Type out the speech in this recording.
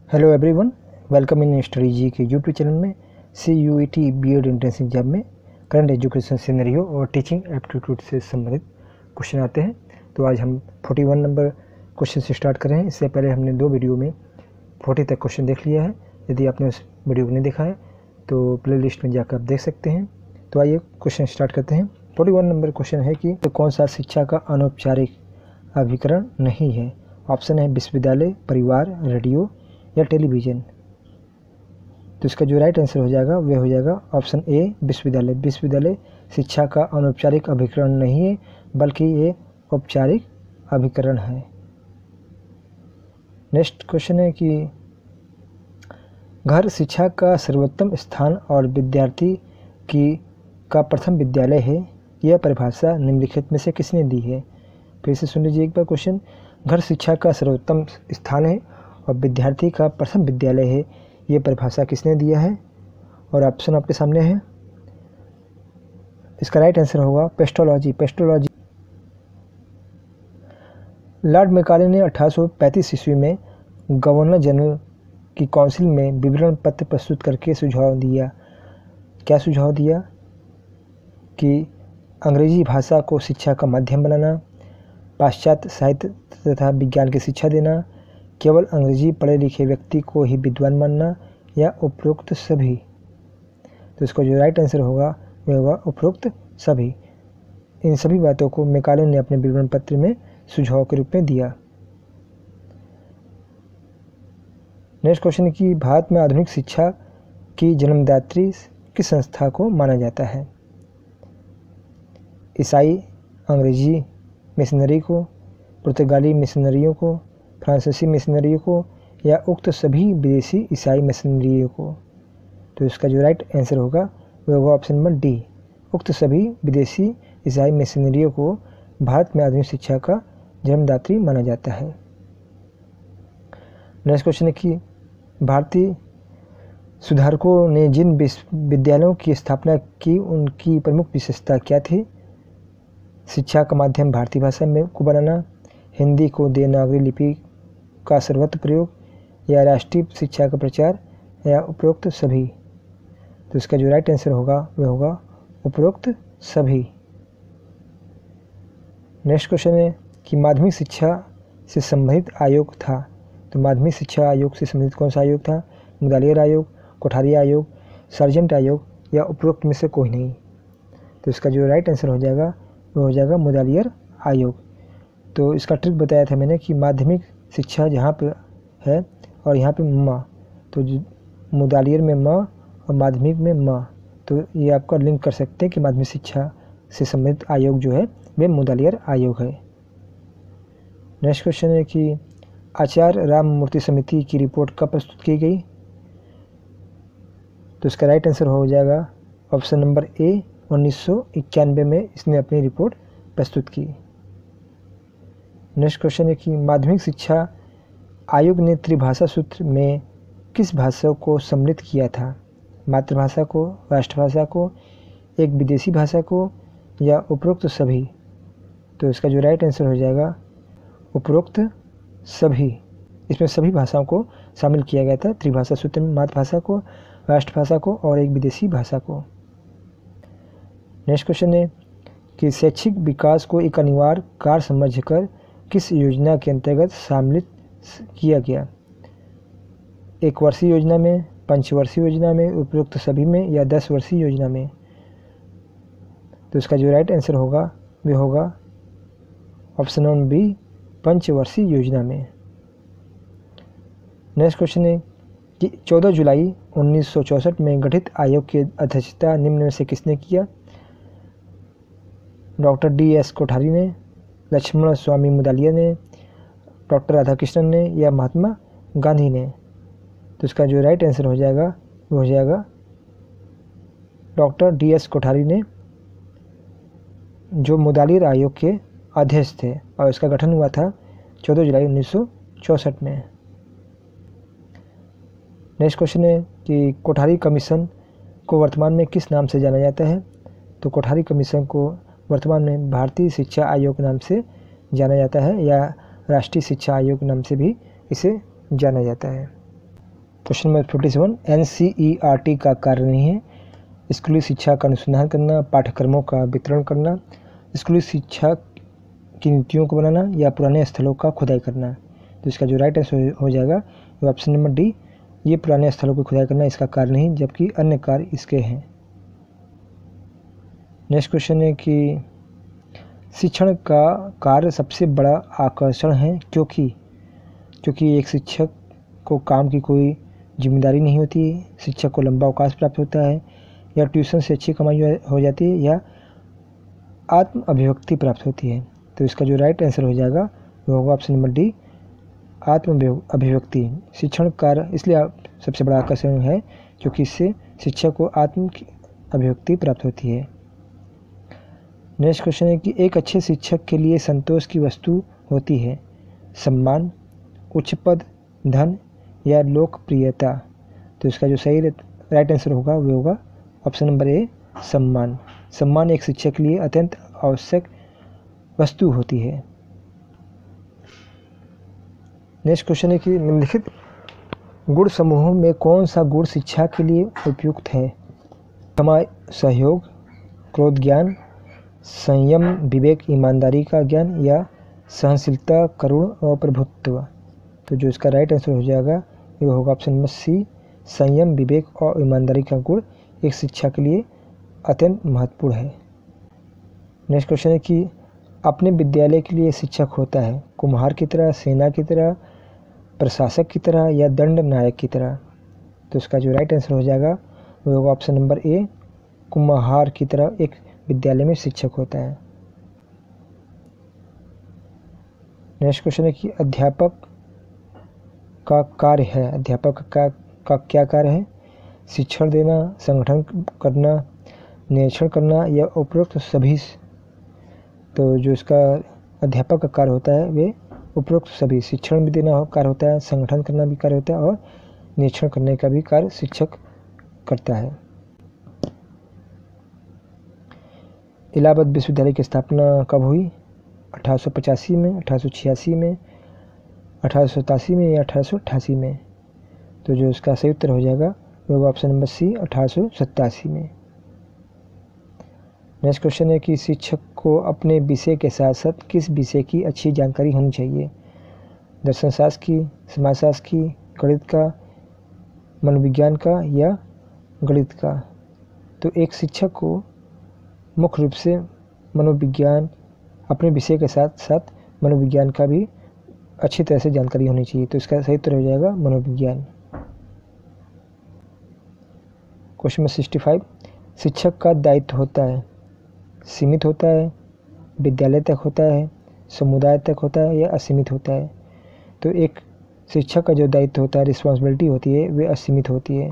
Hello everyone, welcome in study ji के YouTube channel में। CUET BEd entrance exam में current education scenario और teaching aptitude से संबंधित क्वेश्चन आते हैं। तो आज हम 41 नंबर क्वेश्चन से स्टार्ट कर रहे हैं। इससे पहले हमने 2 वीडियो में 40 तक क्वेश्चन देख लिया है। यदि आपने उस वीडियो को नहीं देखा है तो प्ले लिस्ट में जाकर आप देख सकते हैं। तो आइए क्वेश्चन स्टार्ट करते हैं। 41 नंबर क्वेश्चन है कि तो कौन सा शिक्षा का अनौपचारिक अभिकरण नहीं है। ऑप्शन है विश्वविद्यालय, परिवार, रेडियो या टेलीविज़न। तो इसका जो राइट आंसर हो जाएगा वह हो जाएगा ऑप्शन ए, विश्वविद्यालय। विश्वविद्यालय शिक्षा का अनौपचारिक अभिकरण नहीं है, बल्कि ये औपचारिक अभिकरण है। नेक्स्ट क्वेश्चन है कि घर शिक्षा का सर्वोत्तम स्थान और विद्यार्थी का प्रथम विद्यालय है। यह परिभाषा निम्नलिखित में से किसने दी है। फिर से सुन लीजिए एक बार क्वेश्चन। घर शिक्षा का सर्वोत्तम स्थान है और विद्यार्थी का प्रथम विद्यालय है, ये परिभाषा किसने दिया है। और ऑप्शन आपके सामने है। इसका राइट आंसर होगा पेस्टोलॉजी। पेस्टोलॉजी लॉर्ड मैकाले ने 1835 ईस्वी में गवर्नर जनरल की काउंसिल में विवरण पत्र प्रस्तुत करके सुझाव दिया। क्या सुझाव दिया कि अंग्रेजी भाषा को शिक्षा का माध्यम बनाना, पाश्चात्य साहित्य तथा विज्ञान की शिक्षा देना, केवल अंग्रेजी पढ़े लिखे व्यक्ति को ही विद्वान मानना, या उपरोक्त सभी। तो इसका जो राइट आंसर होगा वह होगा उपरोक्त सभी। इन सभी बातों को मैकाले ने अपने विवरण पत्र में सुझाव के रूप में दिया। नेक्स्ट क्वेश्चन की भारत में आधुनिक शिक्षा की जन्मदात्री किस संस्था को माना जाता है। ईसाई अंग्रेजी मिशनरी को, पुर्तगाली मिशनरियों को, फ्रांसीसी मिशनरियों को, या उक्त सभी विदेशी ईसाई मिशनरियों को। तो इसका जो राइट आंसर होगा वह होगा ऑप्शन नंबर डी, उक्त सभी विदेशी ईसाई मिशनरियों को भारत में आधुनिक शिक्षा का जन्मदात्री माना जाता है। नेक्स्ट क्वेश्चन है कि भारतीय सुधारकों ने जिन विश्वविद्यालयों की स्थापना की उनकी प्रमुख विशेषता क्या थी। शिक्षा का माध्यम भारतीय भाषा में को बनाना, हिंदी को देवनागरी लिपि का सर्वत्र प्रयोग, या राष्ट्रीय शिक्षा का प्रचार, या उपरोक्त सभी। तो इसका जो राइट आंसर होगा वह होगा उपरोक्त सभी। नेक्स्ट क्वेश्चन है कि माध्यमिक शिक्षा से संबंधित आयोग था। तो माध्यमिक शिक्षा आयोग से संबंधित कौन सा आयोग था। मुदालियर आयोग, कोठारी आयोग, सार्जेंट आयोग, या उपरोक्त में से कोई नहीं। तो इसका जो राइट आंसर हो जाएगा वह हो जाएगा मुदालियर आयोग। तो इसका ट्रिक बताया था मैंने कि माध्यमिक शिक्षा जहाँ पे है और यहाँ पे म, तो मुदालियर में म और माध्यमिक में म, तो ये आपका लिंक कर सकते हैं कि माध्यमिक शिक्षा से संबंधित आयोग जो है वह मुदालियर आयोग है। नेक्स्ट क्वेश्चन है कि आचार्य राममूर्ति समिति की रिपोर्ट कब प्रस्तुत की गई। तो इसका राइट आंसर हो जाएगा ऑप्शन नंबर ए, 1991 में इसने अपनी रिपोर्ट प्रस्तुत की। नेक्स्ट क्वेश्चन है कि माध्यमिक शिक्षा आयोग ने त्रिभाषा सूत्र में किस भाषा को सम्मिलित किया था। मातृभाषा को, राष्ट्रभाषा को, एक विदेशी भाषा को, या उपरोक्त सभी। तो इसका जो राइट आंसर हो जाएगा उपरोक्त सभी। इसमें सभी भाषाओं को शामिल किया गया था त्रिभाषा सूत्र में, मातृभाषा को, राष्ट्रभाषा को और एक विदेशी भाषा को। नेक्स्ट क्वेश्चन है कि शैक्षिक विकास को एक अनिवार्य कार्य समझकर किस योजना के अंतर्गत सम्मिलित किया गया। एक वर्षीय योजना में, पंचवर्षीय योजना में, उपरोक्त सभी में, या 10 वर्षीय योजना में। तो इसका जो राइट आंसर होगा वह होगा ऑप्शन नंबर बी, पंचवर्षीय योजना में। नेक्स्ट क्वेश्चन है कि 14 जुलाई 1964 में गठित आयोग की अध्यक्षता निम्न में से किसने किया। डॉक्टर DS कोठारी ने, लक्ष्मण स्वामी मुदालियर ने, डॉक्टर राधाकृष्णन ने, या महात्मा गांधी ने। तो इसका जो राइट आंसर हो जाएगा वो हो जाएगा डॉक्टर DS कोठारी ने, जो मुदालियर आयोग के अध्यक्ष थे, और इसका गठन हुआ था 14 जुलाई 1964 में। नेक्स्ट क्वेश्चन है कि कोठारी कमीशन को वर्तमान में किस नाम से जाना जाता है। तो कोठारी कमीशन को वर्तमान में भारतीय शिक्षा आयोग के नाम से जाना जाता है, या राष्ट्रीय शिक्षा आयोग के नाम से भी इसे जाना जाता है। क्वेश्चन नंबर 47, NCERT का कार्य नहीं है स्कूली शिक्षा का अनुसंधान करना, पाठ्यक्रमों का वितरण करना, स्कूली शिक्षा की नीतियों को बनाना या पुराने स्थलों का खुदाई करना। तो इसका जो राइट आंसर हो जाएगा वो ऑप्शन नंबर डी, ये पुराने स्थलों की खुदाई करना इसका कार्य नहीं, जबकि अन्य कार्य इसके हैं। नेक्स्ट क्वेश्चन है कि शिक्षण का कार्य सबसे बड़ा आकर्षण है क्योंकि एक शिक्षक को काम की कोई जिम्मेदारी नहीं होती है, शिक्षक को लंबा अवकाश प्राप्त होता है, या ट्यूशन से अच्छी कमाई हो जाती है, या आत्म अभिव्यक्ति प्राप्त होती है। तो इसका जो राइट आंसर हो जाएगा वो होगा ऑप्शन नंबर डी, आत्म अभिव्यक्ति। शिक्षण कार्य इसलिए सबसे बड़ा आकर्षण है क्योंकि इससे शिक्षक को आत्म अभिव्यक्ति प्राप्त होती है। नेक्स्ट क्वेश्चन है कि एक अच्छे शिक्षक के लिए संतोष की वस्तु होती है सम्मान, उच्च पद, धन या लोकप्रियता। तो इसका जो सही राइट आंसर होगा वो होगा ऑप्शन नंबर ए, सम्मान। सम्मान एक शिक्षक के लिए अत्यंत आवश्यक वस्तु होती है। नेक्स्ट क्वेश्चन है कि निम्नलिखित गुण समूहों में कौन सा गुण शिक्षा के लिए उपयुक्त है? क्षमा, सहयोग, क्रोध ज्ञान, संयम, विवेक, ईमानदारी का ज्ञान या सहनशीलता, करुण और प्रभुत्व। तो जो इसका राइट आंसर हो जाएगा वो होगा ऑप्शन नंबर सी, संयम, विवेक और ईमानदारी का गुण एक शिक्षा के लिए अत्यंत महत्वपूर्ण है। नेक्स्ट क्वेश्चन है कि अपने विद्यालय के लिए शिक्षक होता है कुम्हार की तरह, सेना की तरह, प्रशासक की तरह या दंड नायक की तरह। तो इसका जो राइट आंसर हो जाएगा वो होगा ऑप्शन नंबर ए, कुम्हार की तरह एक विद्यालय में शिक्षक होता है। नेक्स्ट क्वेश्चन है कि अध्यापक का कार्य है, अध्यापक का क्या कार्य है? शिक्षण देना, संगठन करना, निरीक्षण करना या उपरोक्त सभी। तो जो इसका अध्यापक का कार्य होता है वे उपरोक्त सभी, शिक्षण भी देना कार्य होता है, संगठन करना भी कार्य होता है और निरीक्षण करने का भी कार्य शिक्षक करता है। इलाहाबाद विश्वविद्यालय की स्थापना कब हुई? 1885 में, 1886 में, 1887 में या 1888 में। तो जो इसका सही उत्तर हो जाएगा वो ऑप्शन नंबर सी, 1887 में। नेक्स्ट क्वेश्चन है कि शिक्षक को अपने विषय के साथ साथ किस विषय की अच्छी जानकारी होनी चाहिए? दर्शन शास्त्र की, समाजशास्त्र की, गणित का, मनोविज्ञान का या गणित का। तो एक शिक्षक को मुख्य रूप से मनोविज्ञान, अपने विषय के साथ साथ मनोविज्ञान का भी अच्छी तरह से जानकारी होनी चाहिए। तो इसका सही उत्तर हो जाएगा मनोविज्ञान। क्वेश्चन नंबर 65, शिक्षक का दायित्व होता है सीमित होता है, विद्यालय तक होता है, समुदाय तक होता है या असीमित होता है? तो एक शिक्षक का जो दायित्व होता है, रिस्पॉन्सिबिलिटी होती है, वे असीमित होती है।